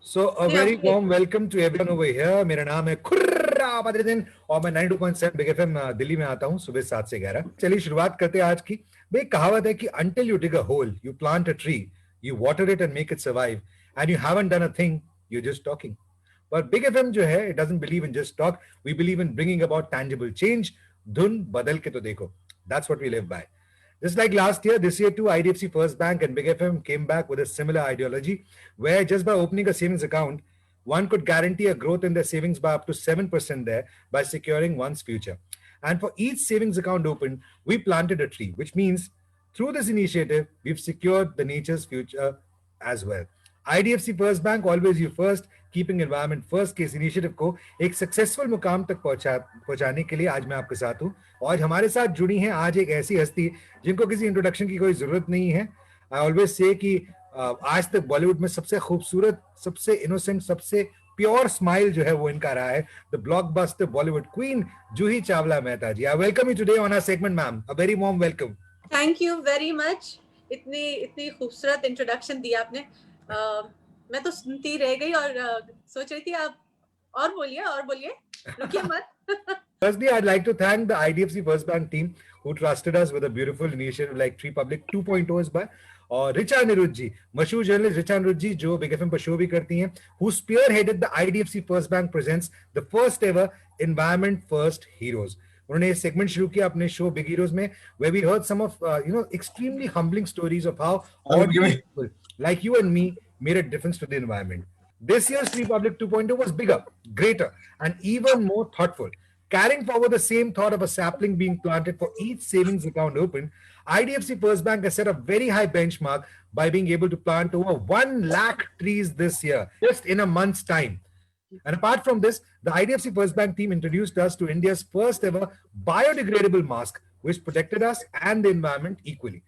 So a very warm welcome to everyone over here. मेरा नाम है खुर्रा बद्रुद्दीन और मैं 92.7 बिग एफएम दिल्ली में आता हूँ सुबह 7 से 11। चलिए शुरुआत करते हैं आज की। भाई कहावत है कि until you dig a hole, you plant a tree, you water it and make it survive, and you haven't done a thing, you're just talking. But Big FM जो है, it doesn't believe in just talk. We believe in bringing about tangible change. धुन बदल के तो देखो. That's what we live by. Just like last year, this year too, IDFC First Bank and Big FM came back with a similar ideology where just by opening a savings account, one could guarantee a growth in their savings by up to 7% there by securing one's future. And for each savings account opened, we planted a tree, which means through this initiative, we've secured the nature's future as well. IDFC First Bank, always you first, keeping environment first के इस initiative को एक successful मुकाम तक पहुंचाने के लिए आज मैं आपके साथ हूं और हमारे साथ जुड़ी हैं आज एक ऐसी हस्ती जिनको किसी इंट्रोडक्शन की कोई जरूरत नहीं है। आई ऑलवेज से कि आज तक बॉलीवुड में सबसे खूबसूरत, सबसे इनोसेंट, सबसे प्योर स्माइल जो है वो इनका रहा है। The blockbuster Bollywood queen Juhi Chawla Mehta ji. I welcome you today on our segment ma'am. A very warm welcome. Thank you very much. इतनी खूबसूरत इंट्रोडक्शन दी आपने। मैं तो सुनती रह गई और सोच रही थी आप और बोलिए रुकिए मत। Firstly, I'd like to thank the IDFC First Bank team who trusted us with a beautiful initiative like Tree Public 2.0 इस बार। और रिचा अनिरुद्ध जी, मशहूर जर्नलिस्ट रिचा अनिरुद्ध जी जो बिग एफएम पर शो भी करती हैं, who spearheaded the IDFC First Bank presents the first ever Environment First Heroes. उन्होंने ये सेगमेंट शुरू किया अपने शो बिग हीरोज में, where we heard some of extremely humbling stories of how ordinary people like you and me made a difference to the environment. This year's Tree Public 2.0 was bigger, greater, and even more thoughtful. Carrying forward the same thought of a sapling being planted for each savings account opened, IDFC First Bank has set a very high benchmark by being able to plant over 1 lakh trees this year, just in a month's time. And apart from this, the IDFC First Bank team introduced us to India's first ever biodegradable mask, which protected us and the environment equally.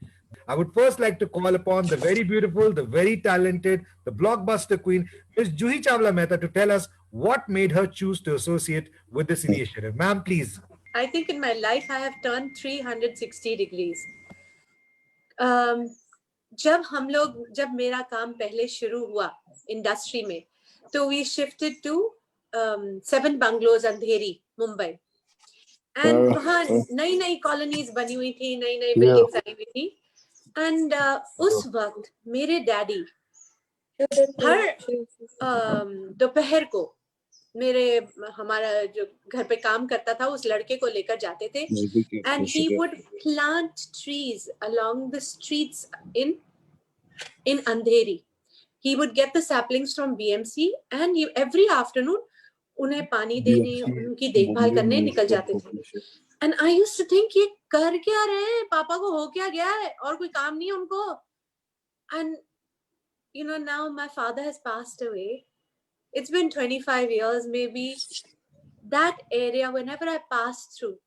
I would first like to call upon the very beautiful, the very talented, the blockbuster queen, Ms. Juhi Chawla Mehta, to tell us what made her choose to associate with this initiative. Ma'am, please. I think in my life I have turned 360 degrees. जब मेरा काम पहले शुरू हुआ industry में, तो we shifted to 7 bungalows Andheri, Mumbai, and वहाँ नई कॉलोनीज बनी हुई थी, नई बिल्डिंग्स आई हुई थी, and उस वक्त मेरे डैडी हर दोपहर को हमारा जो घर पे काम करता था उस लड़के को लेकर जाते थे, and he would plant trees along the streets in Andheri. He would get the saplings from BMC and every afternoon उन्हें पानी देने, उनकी देखभाल करने निकल जाते थे. And I used to think ये कर क्या रहे हैं, पापा को हो क्या गया है और कोई काम नहीं उनको. And now my father has passed away. It's been 25 years maybe. That area, whenever I pass through,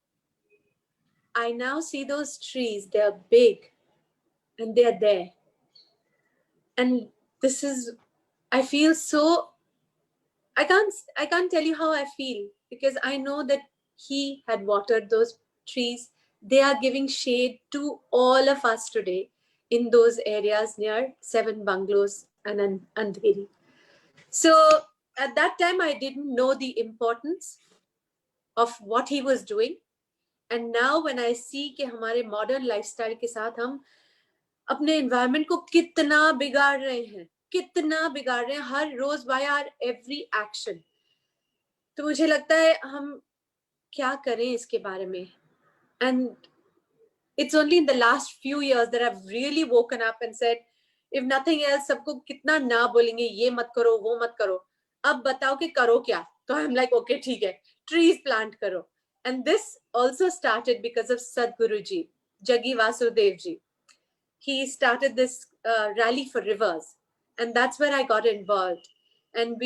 I now see those trees. They're big and they're there. And this is, I feel so, I can't tell you how I feel, because I know that he had watered those trees. They are giving shade to all of us today in those areas near 7 bungalows and Andheri. So at that time, I didn't know the importance of what he was doing. And now when I see कि हमारे modern lifestyle के साथ हम अपने environment को कितना बिगाड़ रहे हैं, हर रोज by our every action, तो मुझे लगता है हम क्या करें इसके बारे में. And it's only in the last few years that I've really woken up and said, if nothing else, सबको कितना ना बोलेंगे, ये मत करो, वो मत करो, अब बताओ कि करो क्या. तो I'm like, okay, ठीक है, trees plant करो. And this also started because of Sadhguru ji, Jaggi Vasudev ji. He started this rally for rivers, and that's where I got involved. And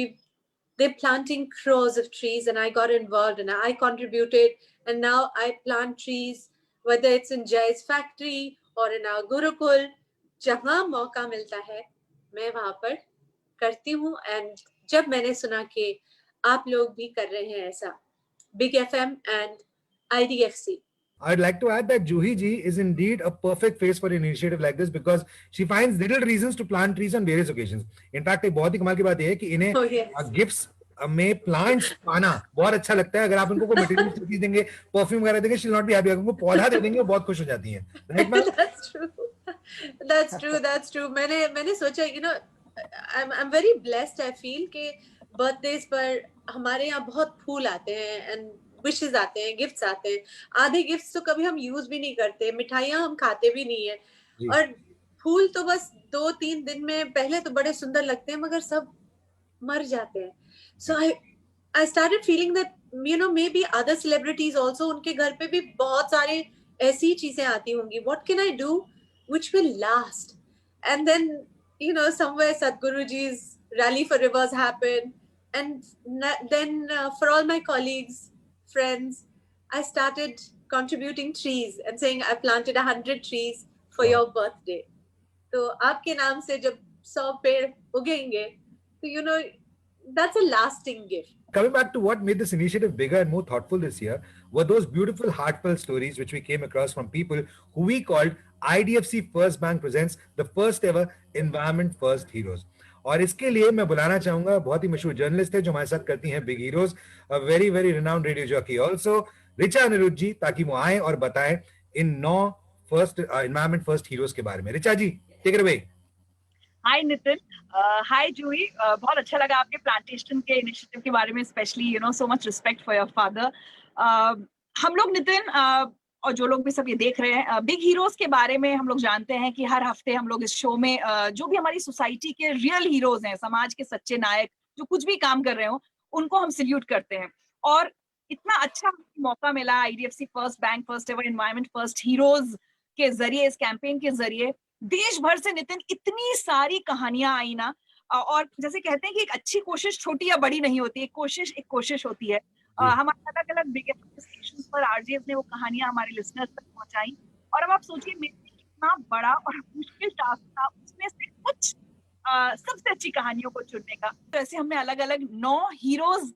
they're planting crores of trees, and I got involved and I contributed, and now I plant trees, whether it's in Jay's factory or in our Gurukul. जहाँ मौका मिलता है मैं वहाँ पर करती हूँ. And जब मैंने सुना कि आप लोग भी कर रहे हैं ऐसा, Big FM and IDFC, I'd like to add that Juhi ji is indeed a perfect face for an initiative like this because she finds little reasons to plant trees on various occasions. In fact, एक बहुत ही कमाल की बात यह है कि इन्हें Oh yes. Gifts में प्लांट्स पाना बहुत अच्छा लगता है. अगर आप उनको कोई मटेरियल चीज देंगे, परफ्यूम वगैरह देंगे, she'll not be happy. अगर उनको पौधा दे देंगे, वो बहुत खुश हो जाती हैं. Right, ma'am? That's true. That's true. That's true. मैंने सोचा, you know, I'm very blessed. I feel कि birthdays पर हमारे यहाँ बहुत फूल आते हैं and विशेस आते हैं, गिफ्ट्स आते हैं. आधे गिफ्ट्स तो कभी हम यूज भी नहीं करते, मिठाइयाँ हम खाते भी नहीं है, और फूल तो बस 2-3 दिन में पहले तो बड़े सुंदर लगते हैं मगर सब मर जाते हैं. So I started feeling that you know maybe other celebrities also, उनके घर पे भी बहुत सारे ऐसी चीजें आती होंगी. What can I do which will last? And then you know somewhere Sadhguruji's rally for rivers happened, and then for all my colleagues, friends, I started contributing trees and saying I planted 100 trees for your birthday. तो आपके नाम से जब 100 पेड़ उगेंगे, तो you know that's a lasting gift. Coming back to what made this initiative bigger and more thoughtful this year were those beautiful heartfelt stories which we came across from people who we called IDFC First Bank presents the first ever Environment First Heroes. और इसके लिए मैं बुलाना चाहूंगा बहुत ही मशहूर journalist है जो हमारे साथ करती हैं big heroes, a very very renowned radio jockey also, Richa Anirudh ji, ताकि वो आए और बताएं in 9 first environment first heroes के बारे में. Richa ji, take it away. Hi Nitin, hi Juhi. बहुत अच्छा लगा आपके प्लांटेशन के इनिशिएटिव के बारे में, specially you know so much respect for your father. हम लोग नितिन और जो लोग भी सब ये देख रहे हैं, बिग हीरोज के बारे में हम लोग जानते हैं कि हर हफ्ते हम लोग इस शो में जो भी हमारी सोसाइटी के रियल हीरोज हैं, समाज के सच्चे नायक जो कुछ भी काम कर रहे हो, उनको हम सल्यूट करते हैं. और इतना अच्छा मौका मिला IDFC first bank first ever environment first heroes के जरिए, इस कैंपेन के जरिए देश भर से नितिन इतनी सारी कहानियां आई ना. और जैसे कहते हैं कि एक अच्छी कोशिश छोटी या बड़ी नहीं होती, एक कोशिश होती है. हमारे अलग अलग बिग स्टेशन पर आरजेस ने वो कहानियां हमारे लिसनर्स तक पहुंचाई. और अब आप सोचिए मेरे लिए कितना बड़ा और मुश्किल टास्क था उसमें से कुछ सबसे अच्छी कहानियों को चुनने का. तो ऐसे हमने अलग अलग 9 हीरोज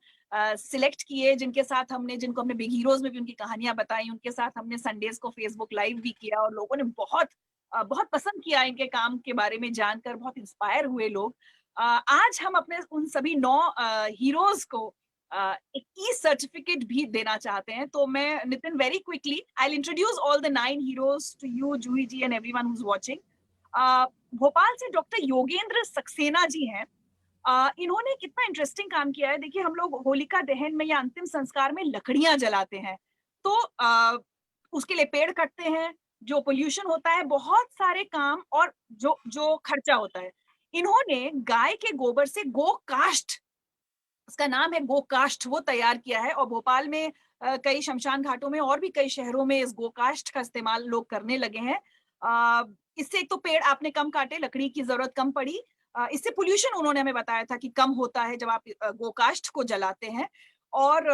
सिलेक्ट किए जिनको हमने बिग हीरोज में भी उनकी कहानियां बताई. उनके साथ हमने संडेज को फेसबुक लाइव भी किया और लोगों ने बहुत पसंद किया इनके काम के बारे में जानकर, बहुत इंस्पायर हुए लोग. आज हम अपने उन सभी 9 हीरोज को एक ई सर्टिफिकेट भी देना चाहते हैं. तो मैं Nitin very quickly I will introduce all the 9 heroes to you, Juhi ji and everyone who is watching. Bhopal से डॉक्टर योगेंद्र सक्सेना जी हैं. इन्होंने कितना इंटरेस्टिंग काम किया है. देखिए, हम लोग होलिका दहन में या अंतिम संस्कार में लकड़ियां जलाते हैं, तो उसके लिए पेड़ कटते हैं, जो पोल्यूशन होता है, बहुत सारे काम और जो खर्चा होता है. इन्होंने गाय के गोबर से गोकाष्ठ, उसका नाम है गोकाष्ठ, वो तैयार किया है. और भोपाल में कई शमशान घाटों में और भी कई शहरों में इस गोकाष्ठ का इस्तेमाल लोग करने लगे हैं. इससे एक तो पेड़ आपने कम काटे, लकड़ी की जरूरत कम पड़ी. इससे पोल्यूशन उन्होंने हमें बताया था कि कम होता है जब आप गोकाष्ठ को जलाते हैं. और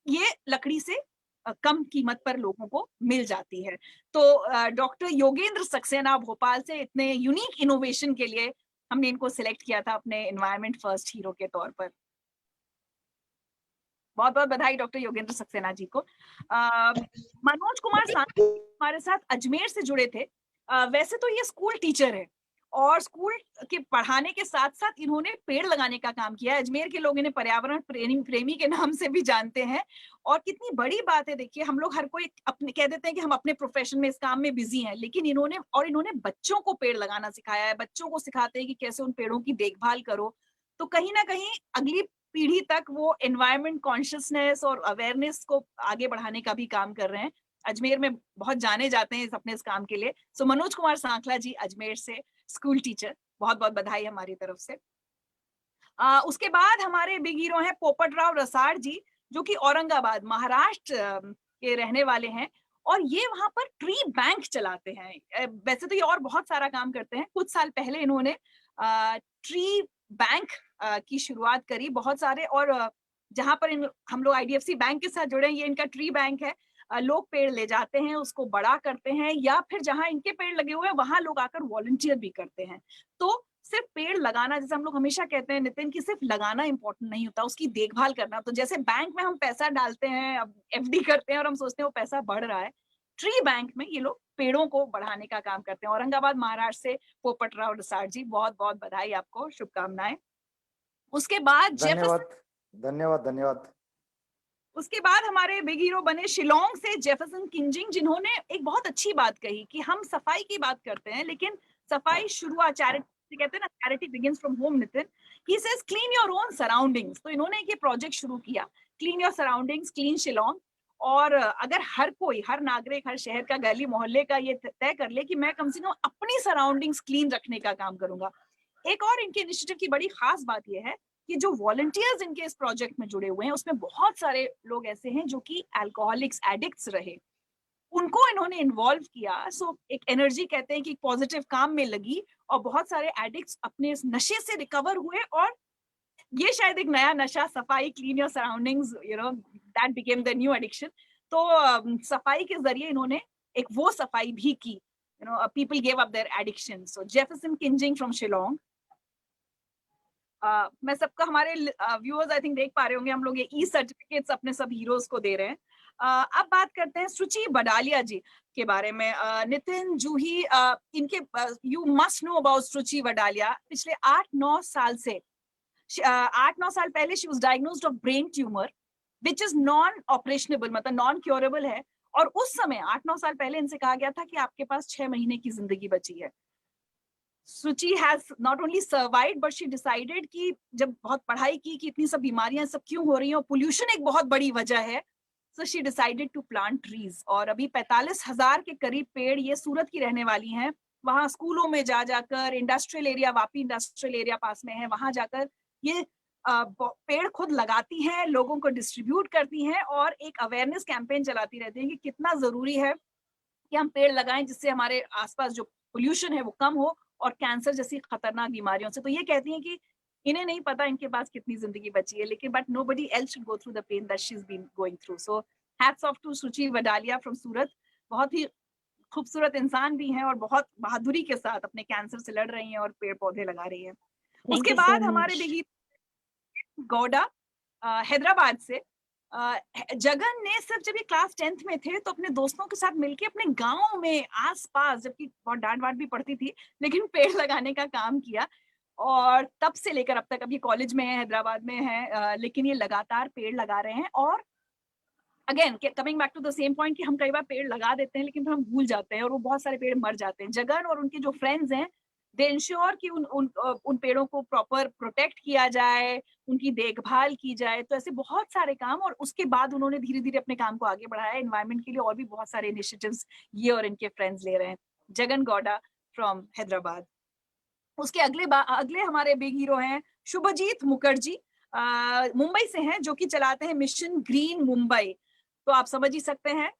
ये लकड़ी से कम कीमत पर लोगों को मिल जाती है. तो डॉक्टर योगेंद्र सक्सेना भोपाल से इतने यूनिक इनोवेशन के लिए हमने इनको सिलेक्ट किया था अपने एनवायरमेंट फर्स्ट हीरो के तौर पर. बहुत बहुत बधाई डॉक्टर योगेंद्र सक्सेना जी को. मनोज कुमार सांखला हमारे साथ अजमेर से जुड़े थे. वैसे तो ये स्कूल टीचर है और स्कूल के पढ़ाने के साथ साथ इन्होंने पेड़ लगाने का काम किया है. अजमेर के लोग इन्हें पर्यावरण प्रेमी के नाम से भी जानते हैं. और कितनी बड़ी बात है, देखिए, हम लोग हर कोई अपने कह देते हैं कि हम अपने प्रोफेशन में, इस काम में बिजी हैं, लेकिन इन्होंने बच्चों को पेड़ लगाना सिखाया है. बच्चों को सिखाते हैं कि कैसे उन पेड़ों की देखभाल करो. तो कहीं ना कहीं अगली पीढ़ी तक वो एनवायरमेंट कॉन्शियसनेस और अवेयरनेस को आगे बढ़ाने का भी काम कर रहे हैं. अजमेर में बहुत जाने जाते हैं इस काम के लिए. सो मनोज कुमार सांखला जी अजमेर से, स्कूल टीचर, बहुत बहुत बधाई हमारी तरफ से. उसके बाद हमारे बिग हीरो हैं पोपटराव रसाड़ जी, जो कि औरंगाबाद महाराष्ट्र के रहने वाले हैं. और ये वहां पर ट्री बैंक चलाते हैं. वैसे तो ये और बहुत सारा काम करते हैं. कुछ साल पहले इन्होंने ट्री बैंक की शुरुआत करी. बहुत सारे, और जहां पर हम लोग आईडीएफसी बैंक के साथ जुड़े हैं, ये इनका ट्री बैंक है. लोग पेड़ ले जाते हैं, उसको बड़ा करते हैं, या फिर जहां इनके पेड़ लगे हुए हैं वहां लोग आकर वॉलंटियर भी करते हैं. तो सिर्फ पेड़ लगाना, जैसे हम लोग हमेशा कहते हैं नितिन, कि सिर्फ लगाना इंपॉर्टेंट नहीं होता, उसकी देखभाल करना. तो जैसे बैंक में हम पैसा डालते हैं, एफडी करते हैं और हम सोचते हैं वो पैसा बढ़ रहा है, ट्री बैंक में ये लोग पेड़ों को बढ़ाने का काम करते हैं। औरंगाबाद महाराष्ट्र से पोपटराव रसाड़ जी, बहुत बहुत बधाई आपको, शुभकामनाएं। उसके बाद धन्यवाद धन्यवाद धन्यवाद। उसके बाद हमारे बिग हीरो बने शिलोंग से जेफरसन किंजिंग, जिन्होंने एक बहुत अच्छी बात कही कि हम सफाई की बात करते हैं लेकिन सफाई शुरुआत चैरिटी, कहते हैं ना, charity begins from home. Nitin, he says clean your own surroundings. तो इन्होंने एक ये प्रोजेक्ट शुरू किया, clean your surroundings, clean Shillong. और अगर हर कोई, हर नागरिक, हर शहर का, गली मोहल्ले का ये तय कर ले कि मैं कम से कम अपनी सराउंडिंग्स क्लीन रखने का काम करूंगा। एक और इनके इनिशिएटिव की बड़ी खास बात यह है कि जो वॉलंटियर्स इनके इस प्रोजेक्ट में जुड़े हुए हैं उसमें बहुत सारे लोग ऐसे हैं जो कि अल्कोहलिक्स, एडिक्ट्स रहे, उनको इन्होंने इन्वॉल्व किया। सो एक एनर्जी, कहते हैं कि पॉजिटिव काम में लगी और बहुत सारे एडिक्ट्स अपने इस नशे से रिकवर हुए। और ये शायद एक नया नशा, सफाई, clean your surroundings, you know, that became the new addiction. तो सफाई के जरिए इन्होंने एक वो सफाई भी की, you know, people gave up their addiction. So Jefferson किंजिंग फ्रॉम शिलोंग। मैं सबका, हमारे व्यूअर्स आई थिंक देख पा रहे होंगे, हम लोग ये ई सर्टिफिकेट्स अपने सब हीरोज को दे रहे हैं। अब बात करते हैं सुची बडालिया जी के बारे में। नितिन, जूही, इनके, यू मस्ट नो अबाउट सुची बडालिया। पिछले 8-9 साल से, 8-9 साल पहले she was diagnosed of brain tumour which is non operationable, मतलब नॉन क्योरेबल है। और उस समय 8-9 साल पहले इनसे कहा गया था कि आपके पास 6 महीने की जिंदगी बची है। सुची has not only survived but she decided कि जब बहुत पढ़ाई की कि इतनी सब बीमारियां सब क्यों हो रही हैं और पोल्यूशन एक बहुत बड़ी वजह है, so she decided to plant trees। और अभी 45,000 के करीब पेड़, ये सूरत की रहने वाली हैं, वहां स्कूलों में जाकर, industrial area, Vapi industrial area पास में है, वहां जाकर ये पेड़ खुद लगाती हैं, लोगों को डिस्ट्रीब्यूट करती हैं और एक अवेयरनेस कैंपेन चलाती रहती हैं कि कितना जरूरी है कि हम पेड़ लगाएं जिससे हमारे आसपास जो पोल्यूशन है वो कम हो और कैंसर जैसी खतरनाक बीमारियों से। तो ये कहती हैं कि इन्हें नहीं पता इनके पास कितनी जिंदगी बची है, लेकिन but nobody else should go through the pain that she is been going through. So hats off to Suchi Badalia from सूरत। बहुत ही खूबसूरत इंसान भी हैं और बहुत बहादुरी के साथ अपने कैंसर से लड़ रही हैं और पेड़ पौधे लगा रही हैं। उसके बाद हमारे बिगी गौडा, हैदराबाद से। जगन ने सिर्फ जब ये क्लास 10th में थे तो अपने दोस्तों के साथ मिलके अपने गांव में आसपास, जबकि बहुत डांट वाट भी पड़ती थी, लेकिन पेड़ लगाने का काम किया। और तब से लेकर अब तक, अब ये कॉलेज में है, हैदराबाद में है, लेकिन ये लगातार पेड़ लगा रहे हैं। और again coming back to the same point कि हम कई बार पेड़ लगा देते हैं लेकिन फिर हम भूल जाते हैं और वो बहुत सारे पेड़ मर जाते हैं। जगन और उनके जो फ्रेंड्स हैं, दे इंश्योर कि उन पेड़ों को प्रॉपर प्रोटेक्ट किया जाए, उनकी देखभाल की जाए। तो ऐसे बहुत सारे काम, और उसके बाद उन्होंने धीरे धीरे अपने काम को आगे बढ़ाया एनवायरनमेंट के लिए, और भी बहुत सारे इनिशिएटिव्स ये और इनके फ्रेंड्स ले रहे हैं। जगन गौडा फ्रॉम हैदराबाद। उसके अगले हमारे बिग हीरो हैं शुभजीत मुखर्जी, मुंबई से हैं, जो कि चलाते हैं मिशन ग्रीन मुंबई। तो आप समझ ही सकते हैं,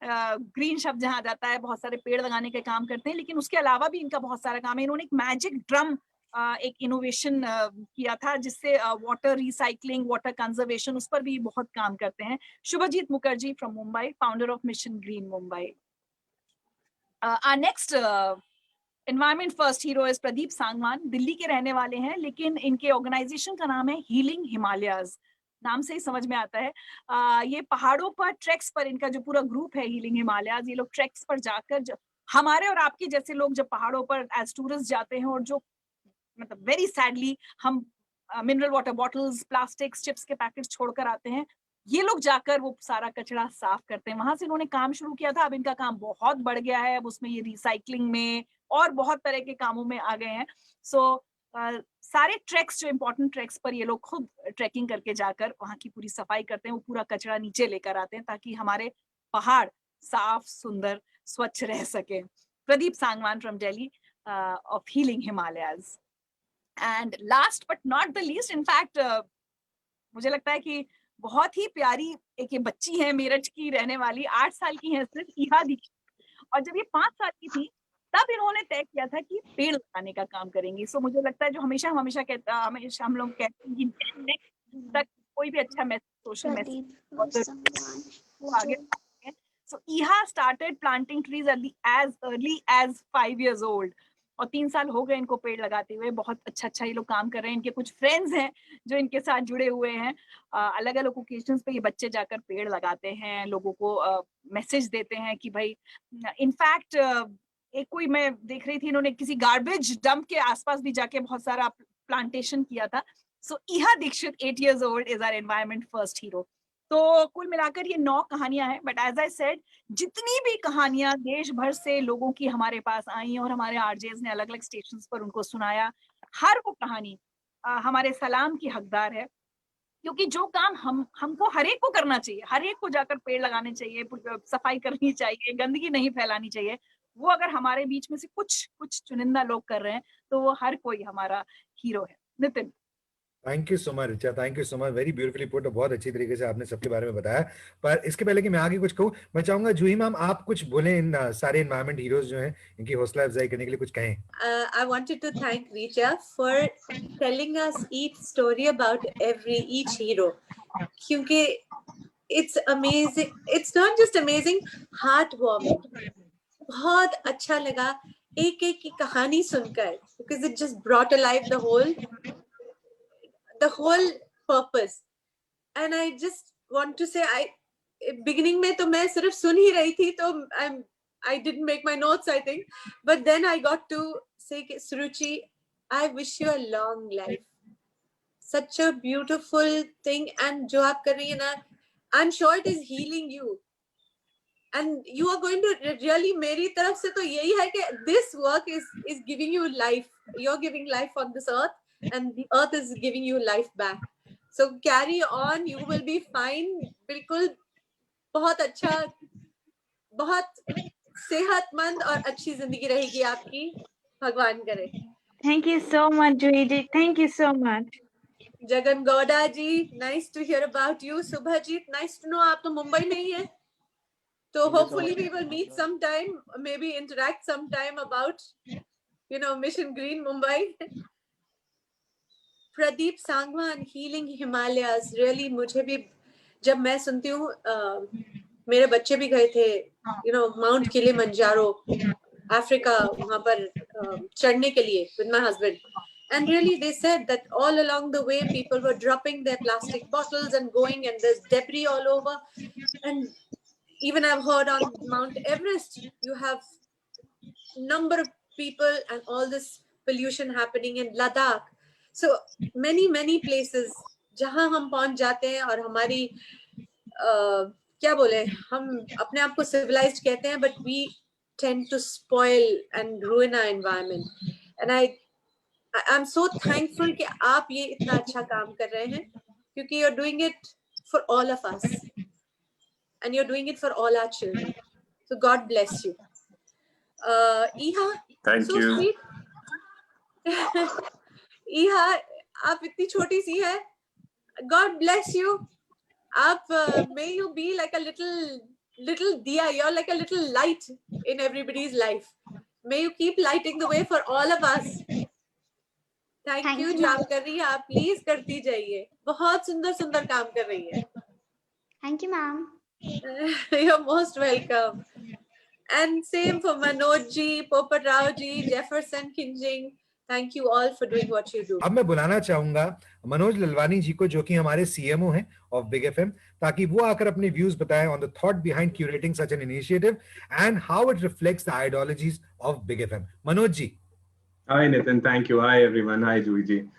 ग्रीन शब्द जहां जाता है, बहुत सारे पेड़ लगाने के काम करते हैं, लेकिन उसके अलावा भी इनका बहुत सारा काम है। इन्होंने एक मैजिक ड्रम, एक इनोवेशन किया था जिससे वाटर रिसाइकलिंग, वाटर कंजर्वेशन, उस पर भी बहुत काम करते हैं। Shubhajit Mukherjee from Mumbai, founder of mission green Mumbai. our next environment first hero is Pradeep Sangwan. Delhi के रहने वाले हैं, लेकिन इनके ऑर्गेनाइजेशन का नाम है हीलिंग हिमालयाज। नाम से ही समझ में आता है, ये पहाड़ों पर ट्रैक्स पर इनका जो पूरा ग्रुप है हीलिंग हिमालयाज, ये लोग ट्रैक्स पर जाकर, हमारे और आपके जैसे लोग जब पहाड़ों पर एज टूरिस्ट जाते हैं और जो, मतलब वेरी सैडली, हम mineral water bottles, plastics, chips के पैकेट छोड़कर आते हैं, ये लोग जाकर वो सारा कचरा साफ करते हैं। वहां से इन्होंने काम शुरू किया था, अब इनका काम बहुत बढ़ गया है, अब उसमें ये रिसाइकलिंग में और बहुत तरह के कामों में आ गए हैं। सो सारे ट्रैक्स, जो इंपॉर्टेंट ट्रैक्स पर ये लोग खुद ट्रैकिंग करके जाकर वहां की पूरी सफाई करते हैं, वो पूरा कचरा नीचे लेकर आते हैं ताकि हमारे पहाड़ साफ, सुंदर, स्वच्छ रह सके। Pradeep Sangwan from Delhi of healing Himalayas. And last but not the least, in fact मुझे लगता है कि बहुत ही प्यारी एक ये बच्ची है, मेरठ की रहने वाली, 8 साल की है सिर्फ, ईहा दीक्षित। और जब ये 5 साल की थी तब इन्होंने तय किया था कि पेड़ लगाने का काम करेंगी। सो मुझे लगता है जो हमेशा हम लोग कहते हैं कि नेक्स्ट तक कोई भी अच्छा मैसेज, सोशल मैसेज आगे। So Iha started planting trees at as early as 5 years old. और 3 साल हो गए इनको पेड़ लगाते हुए। बहुत अच्छा ये लोग काम कर रहे हैं। इनके कुछ फ्रेंड्स हैं जो इनके साथ जुड़े हुए हैं। अलग अलग ओकेजन्स पे ये बच्चे जाकर पेड़ लगाते हैं, लोगों को मैसेज देते हैं कि भाई, इनफैक्ट एक कोई मैं देख रही थी, इन्होंने किसी गार्बेज डंप के आसपास भी जाके बहुत सारा प्लांटेशन किया था। सो ईहा Dixit 8 years old is our environment first hero। तो कुल मिलाकर ये 9 कहानियां हैं, बट एज आई सेड, जितनी भी कहानियां देश भर से लोगों की हमारे पास आई और हमारे आरजेस ने अलग अलग स्टेशंस पर उनको सुनाया, हर वो कहानी हमारे सलाम की हकदार है। क्योंकि जो काम हमको हर एक को करना चाहिए, हर एक को जाकर पेड़ लगाने चाहिए, सफाई करनी चाहिए, गंदगी नहीं फैलानी चाहिए, वो अगर हमारे बीच में से कुछ चुनिंदा लोग कर रहे हैं तो वो हर कोई हमारा हीरो है। Nitin. Thank you so much Richa, thank you so much, very beautifully put. बहुत अच्छी तरीके से आपने सबके बारे में बताया। पर इसके पहले कि मैं आगे कुछ कहूँ, मैं चाहूंगा जूही मैम आप कुछ बोले इन सारे एनवायरमेंट हीरोज जो हैं, इनकी हौसला अफजाई करने के लिए कुछ कहें। I wanted to thank Richa for telling us each story about each hero, क्योंकि it's amazing, it's not just amazing, heartwarming, बहुत अच्छा लगा एक एक की कहानी सुनकर, because it just brought alive the whole purpose. And I just want to say, beginning में तो मैं सिर्फ सुन ही रही थी, तो I didn't make my notes, I think, but then I got to say, Suruchi, I wish you a long life. Such a beautiful thing, and जो आप कर रही है ना, I'm sure it is healing you, and you are going to really, मेरी तरफ से तो यही है कि this work is giving you life. You're giving life on this earth, and the earth is giving you life back. So carry on, you will be fine. बिल्कुल बहुत अच्छा, बहुत सेहतमंद और अच्छी जिंदगी रहेगी आपकी, भगवान करे। Thank you so much, Juhi ji. Thank you so much. Jagan Gowda ji, nice to hear about you. Subhajit, nice to know आप तो मुंबई में ही हैं, तो hopefully we will meet sometime, maybe interact sometime about, Mission Green Mumbai. Pradeep Sangwan, healing Himalayas, really मुझे भी जब मैं सुनती हूँ, मेरे बच्चे भी गए थे, माउंट किलिमंजारो, अफ्रीका, वहां पर चढ़ने के लिए with my husband. And really, they said that all along the way, people were dropping their plastic bottles and going, and there's debris all over. And even I've heard on Mount Everest, you have number of people and all this pollution happening in Ladakh. So many places जहां हम पहुंच जाते हैं और हमारी क्या बोले, हम अपने आप को civilized कहते हैं, but we tend to spoil and ruin our environment. And I'm so thankful कि आप ये इतना अच्छा काम कर रहे हैं, क्योंकि you're doing it for all of us, and you're doing it for all our children. So God bless you. Iha, thank so you. Sweet. Iha, आप इतनी छोटी सी है. God bless you. आप may you be like a little diya. You're like a little light in everybody's life. May you keep lighting the way for all of us. Thank you जो आप कर रही है, आप प्लीज करती जाइए, बहुत सुंदर काम कर रही है. Thank you, ma'am. You're most welcome. And same for Manoj ji, Popat Rao ji, Jefferson Kinjing. Thank you all for doing what you do. अब मैं बुलाना चाहूंगा मनोज ललवानी जी को, जो कि हमारे CMO हैं of Big FM, ताकि वो आकर अपने व्यूज बताएं on the thought behind curating such an initiative and how it reflects the ideologies of Big FM. Manoj ji. Hi Nitin, thank you. Hi everyone. Hi Juhi ji.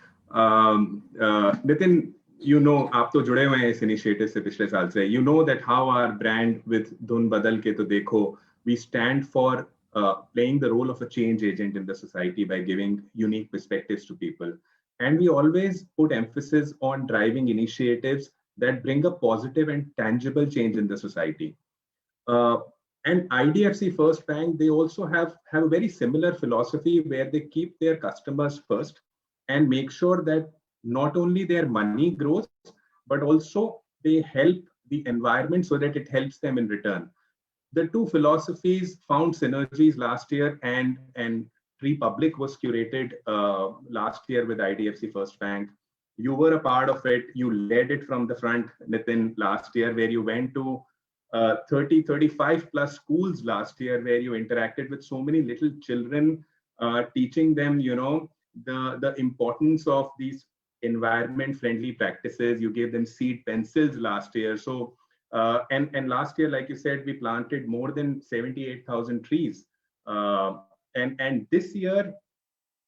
Nitin, आप तो जुड़े हुए हैं इस इनिशिएटिव से पिछले साल से. You know that how our brand with धुन बदल के तो देखो, we stand for playing the role of a change agent in the society by giving unique perspectives to people. And we always put emphasis on driving initiatives that bring a positive and tangible change in the society. And IDFC First Bank, they also have a very similar philosophy where they keep their customers first and make sure that not only their money grows, but also they help the environment so that it helps them in return. The two philosophies found synergies last year, and Tree Public was curated last year with IDFC First Bank. You were a part of it. You led it from the front, Nitin, last year, where you went to 35 plus schools last year, where you interacted with so many little children teaching them, the importance of these environment-friendly practices. You gave them seed pencils last year. So, and last year, like you said, we planted more than 78,000 trees. And this year,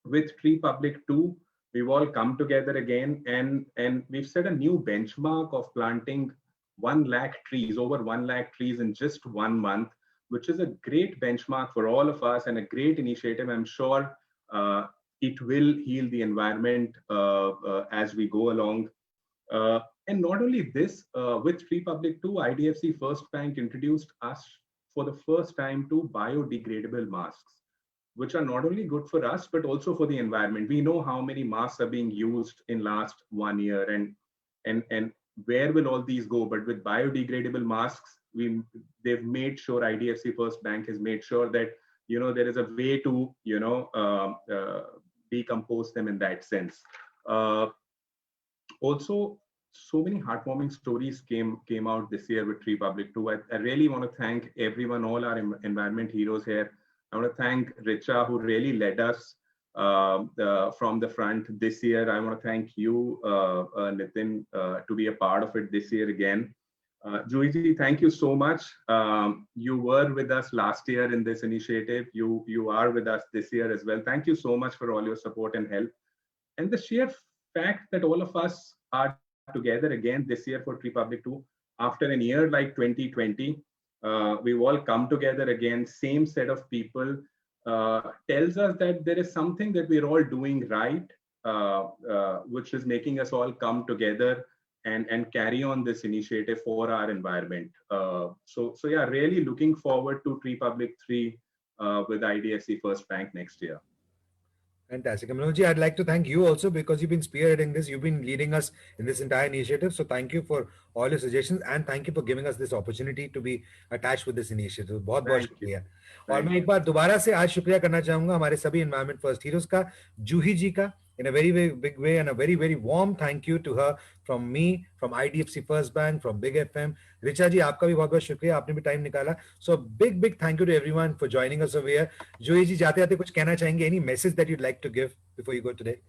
with Tree Public 2, we've all come together again, and we've set a new benchmark of planting 1 lakh trees, over 1 lakh trees in just 1 month, which is a great benchmark for all of us and a great initiative. I'm sure it will heal the environment as we go along. And not only this, with Tree Public 2, IDFC First Bank introduced us for the first time to biodegradable masks, which are not only good for us, but also for the environment. We know how many masks are being used in last 1 year, and where will all these go? But with biodegradable masks, they've made sure, IDFC First Bank has made sure that, there is a way to, decompose them in that sense. Also, so many heartwarming stories came out this year with Tree Public 2. I really want to thank everyone, all our environment heroes here. I want to thank Richa, who really led us from the front this year. I want to thank you, Nitin, to be a part of it this year again. Juhi, thank you so much. You were with us last year in this initiative. You are with us this year as well. Thank you so much for all your support and help. And the sheer fact that all of us are together again this year for Tree Public 2, after a year like 2020, we've all come together again, same set of people, tells us that there is something that we're all doing right, which is making us all come together and carry on this initiative for our environment. So yeah, really looking forward to Tree Public 3 with IDFC First Bank next year. Fantastic. Manoj, I'd like to thank you also, because you've been spearheading this. You've been leading us in this entire initiative. So thank you for all your suggestions, and thank you for giving us this opportunity to be attached with this initiative. बहुत बहुत शुक्रिया. और मैं एक बार दोबारा से आज शुक्रिया करना चाहूंगा हमारे सभी Environment First Heroes का, जूही जी का, in a very, very big way, and a very, very warm thank you to her from me, from IDFC First Bank, from Big FM. Richa ji, आपका भी बहुत बहुत शुक्रिया, आपने भी टाइम निकाला. So big thank you to everyone for joining us over here. जूही जी, जाते जाते कुछ कहना चाहेंगे? Any message that you'd like to give before you go today?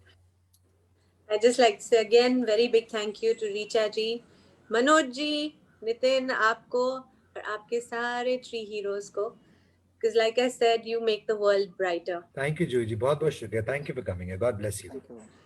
I just like to say again, very big thank you to Richa ji, Manoj ji, Nitin, आपको और आपके सारे Tree Heroes को. Because like I said, you make the world brighter. Thank you, Juhi ji. बहुत बहुत शुक्रिया. Thank you for coming here. God bless you.